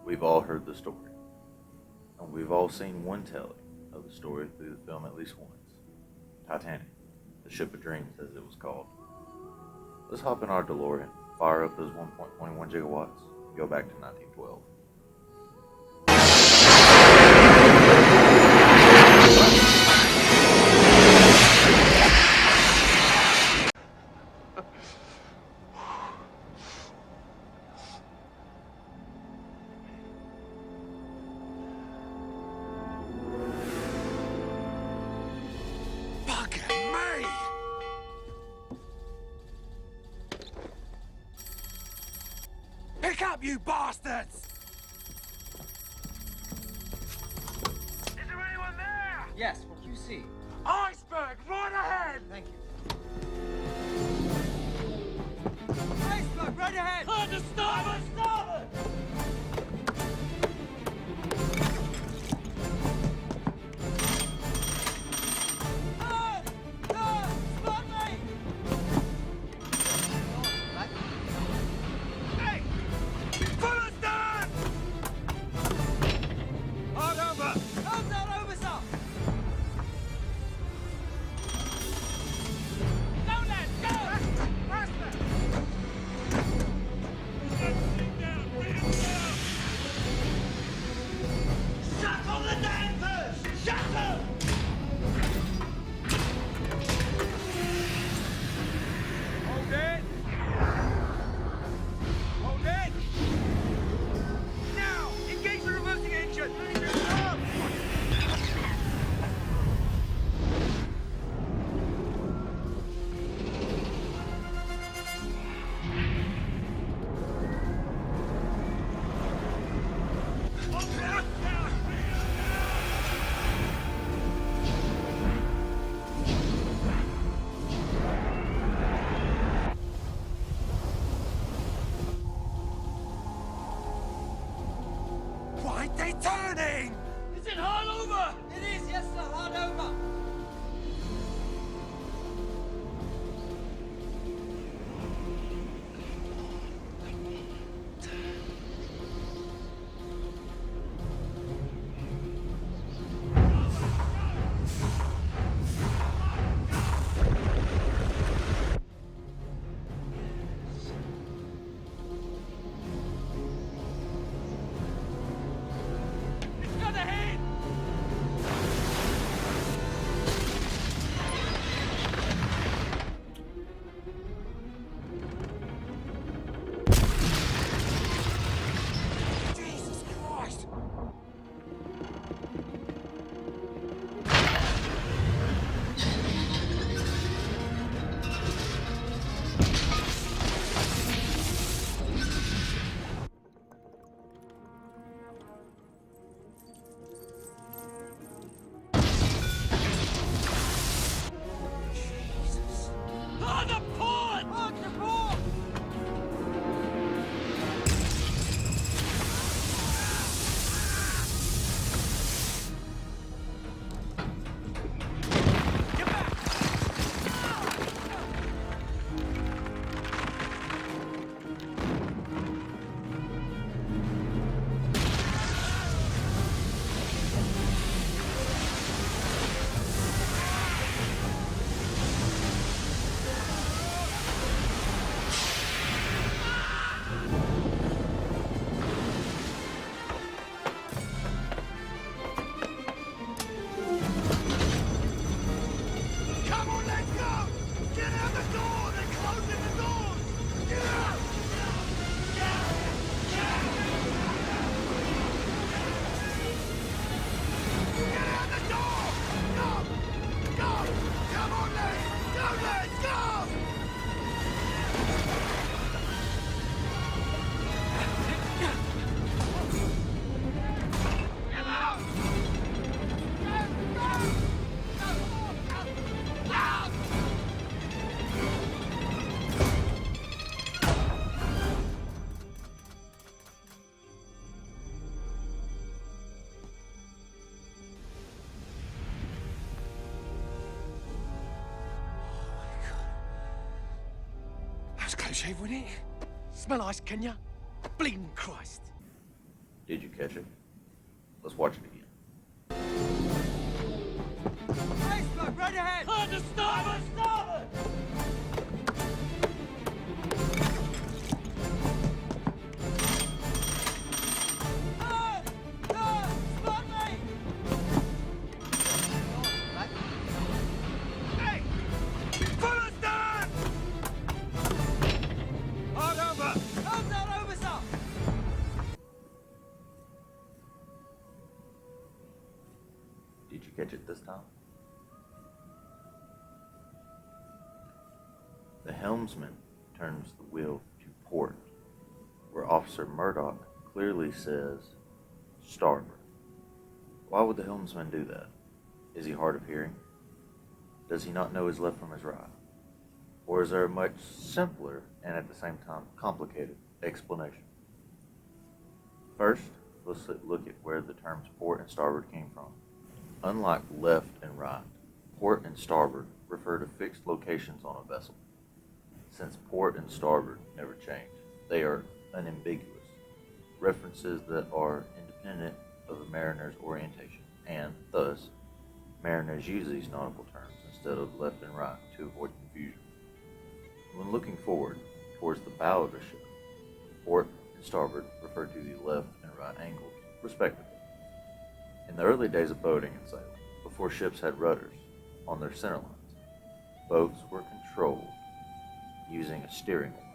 We've all heard the story, and we've all seen one telling of the story through the film at least once. Titanic, the ship of dreams as it was called. Let's hop in our DeLorean, fire up those 1.21 gigawatts, and go back to 1912. Pick up, you bastards! Is there anyone there? Yes, what do you see? Iceberg, right ahead! Thank you. Iceberg, right ahead! On the starboard! Starboard! Spot me! Hey! Pull us down! Hard over! How's that over, sir? Go, lads, go! Faster! Get down! Bring him down! Shut on the dampers! Shut them! Hold it! Hold it! Now! Engage the reversing engine! Up! Why are they turning? Is it hard over? It is, yes, sir, hard over. It's gonna hit! Jesus Christ! Jesus. On the port! On the port! Get back! Come on, let's go! Get out the door! They're closing the doors! Get out! Get out the door! Go! Go! Come on, lads! Go, lads! Go! Get out! Out! That was close shave, wasn't it? Smell ice, can ya? Bleeding Christ. Did you catch it? Let's watch it again. Iceberg, right ahead! Hard to starboard! Starboard! Spot me! Hey! Full of stern! Hard over! How's that over, sir? Did you catch it this time? The helmsman turns the wheel to port, where Officer Murdoch clearly says starboard. Why would the helmsman do that? Is he hard of hearing? Does he not know his left from his right? Or is there a much simpler and at the same time complicated explanation? First, let's look at where the terms port and starboard came from. Unlike left and right, port and starboard refer to fixed locations on a vessel. Since port and starboard never change, they are unambiguous, references that are independent of a mariner's orientation, and thus, mariners use these nautical terms instead of left and right to avoid confusion. When looking forward towards the bow of a ship, port and starboard refer to the left and right angles, respectively. In the early days of boating and sailing, before ships had rudders on their center lines, boats were controlled using a steering oar.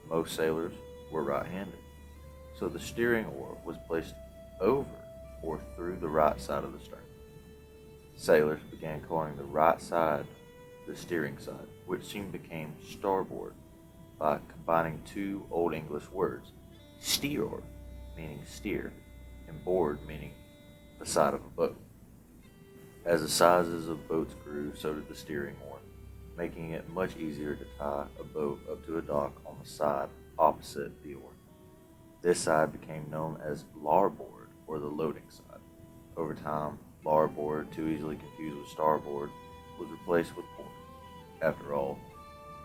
Most sailors were right-handed, so the steering oar was placed over or through the right side of the stern. Sailors began calling the right side the steering side, which soon became starboard by combining two Old English words, steer, meaning steer, and board, meaning the side of a boat. As the sizes of boats grew, so did the steering oar, making it much easier to tie a boat up to a dock on the side opposite the oar. This side became known as larboard, or the loading side. Over time, larboard, too easily confused with starboard, was replaced with port. After all,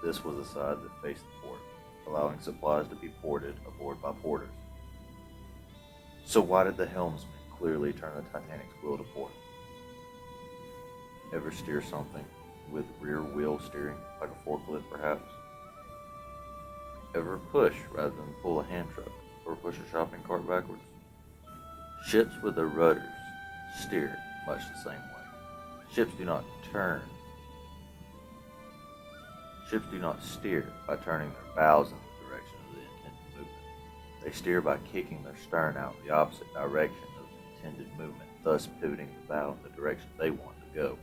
this was the side that faced the port, allowing supplies to be ported aboard by porters. So why did the helmsman clearly turn the Titanic's wheel to port? Ever steer something with rear wheel steering, like a forklift perhaps? Ever push rather than pull a hand truck, or push a shopping cart backwards? Ships with their rudders steer much the same way. Ships do not steer by turning their bows in the direction of the intended movement. They steer by kicking their stern out the opposite direction of the intended movement, thus pivoting the bow in the direction they want to go.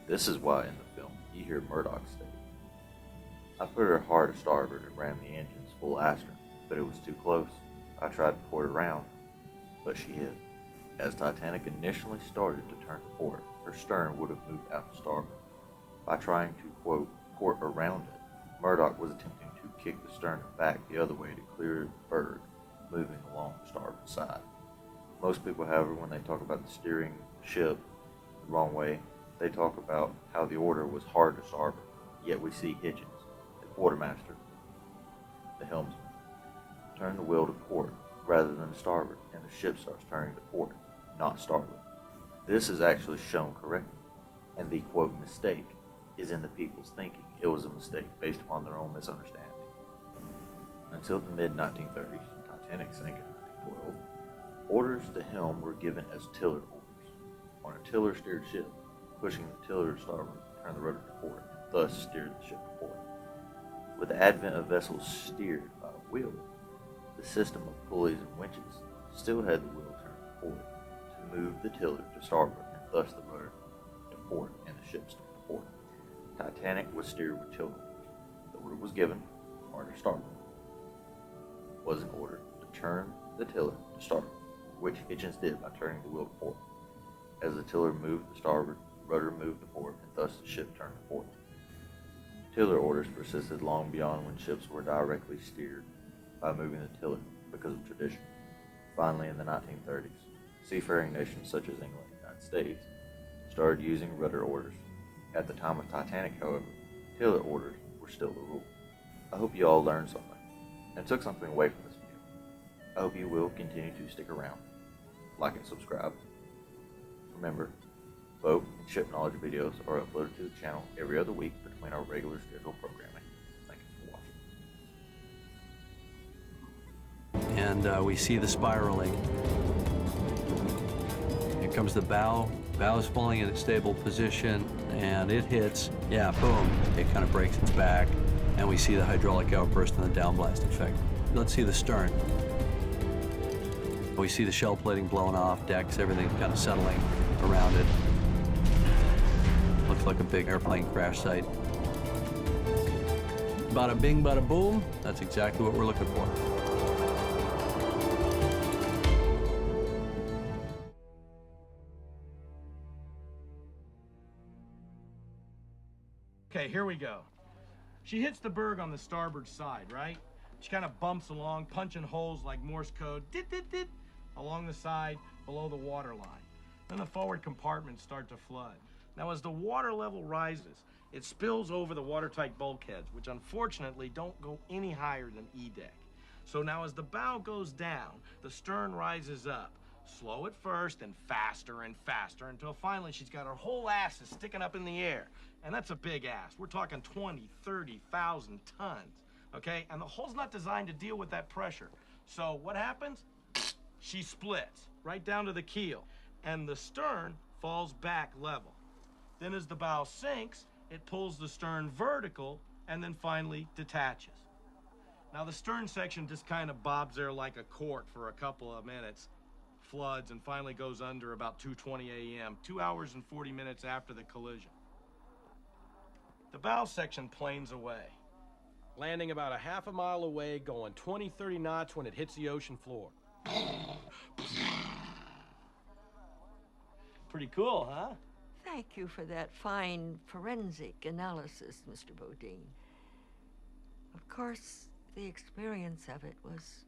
This is why in the film you hear Murdoch state, "I put her hard to starboard and rammed the engines full astern, but it was too close. I tried to port around, but she hit." As Titanic initially started to turn to port, her stern would have moved out to starboard. By trying to, quote, port around it, Murdoch was attempting to kick the stern back the other way to clear the berg, moving along the starboard side. Most people, however, when they talk about the steering the ship the wrong way, they talk about how the order was hard to starboard, yet we see Hitchens, the quartermaster, the helmsman, turn the wheel to port rather than starboard, and the ship starts turning to port, not starboard. This is actually shown correctly, and the, quote, mistake is in the people's thinking it was a mistake based upon their own misunderstanding. Until the mid-1930s, Titanic sank in 1912, orders to helm were given as tiller orders. On a tiller-steered ship, pushing the tiller to starboard turned the rudder to port, and thus steered the ship to port. With the advent of vessels steered by a wheel, the system of pulleys and winches still had the wheel turned to port to move the tiller to starboard, and thus the rudder to port and the ship to port. Titanic was steered with tiller orders. The order was given, hard to starboard, was an order to turn the tiller to starboard, which Hitchens did by turning the wheel to port. As the tiller moved to starboard, the rudder moved to port, and thus the ship turned to port. Tiller orders persisted long beyond when ships were directly steered by moving the tiller because of tradition. Finally, in the 1930s, seafaring nations such as England and the United States started using rudder orders. At the time of Titanic, however, tiller orders were still the rule. I hope you all learned something and took something away from this video. I hope you will continue to stick around, like and subscribe. Remember, boat and ship knowledge videos are uploaded to the channel every other week between our regular scheduled programming. Thank you for watching. And we see the spiraling. Here comes the bow. Bow is falling in a stable position, and it hits. Yeah, boom. It kind of breaks its back, and we see the hydraulic outburst and the downblast effect. Let's see the stern. We see the shell plating blown off, decks, everything kind of settling around it. Looks like a big airplane crash site. Bada bing, bada boom. That's exactly what we're looking for. Okay, here we go. She hits the berg on the starboard side, right? She kind of bumps along, punching holes like Morse code, dit, dit, dit, along the side below the water line. Then the forward compartments start to flood. Now, as the water level rises, it spills over the watertight bulkheads, which unfortunately don't go any higher than E deck. So now as the bow goes down, the stern rises up. Slow at first and faster until finally she's got her whole ass is sticking up in the air. And that's a big ass. We're talking 20, 30,000 tons, okay? And the hull's not designed to deal with that pressure. So what happens? She splits right down to the keel, and the stern falls back level. Then as the bow sinks, it pulls the stern vertical and then finally detaches. Now the stern section just kind of bobs there like a cork for a couple of minutes, floods, and finally goes under about 2:20 a.m., 2 hours and 40 minutes after the collision. The bow section planes away, landing about a half a mile away, going 20, 30 knots when it hits the ocean floor. Pretty cool, huh? Thank you for that fine forensic analysis, Mr. Bodine. Of course, the experience of it was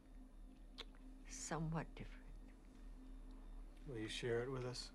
somewhat different. Will you share it with us?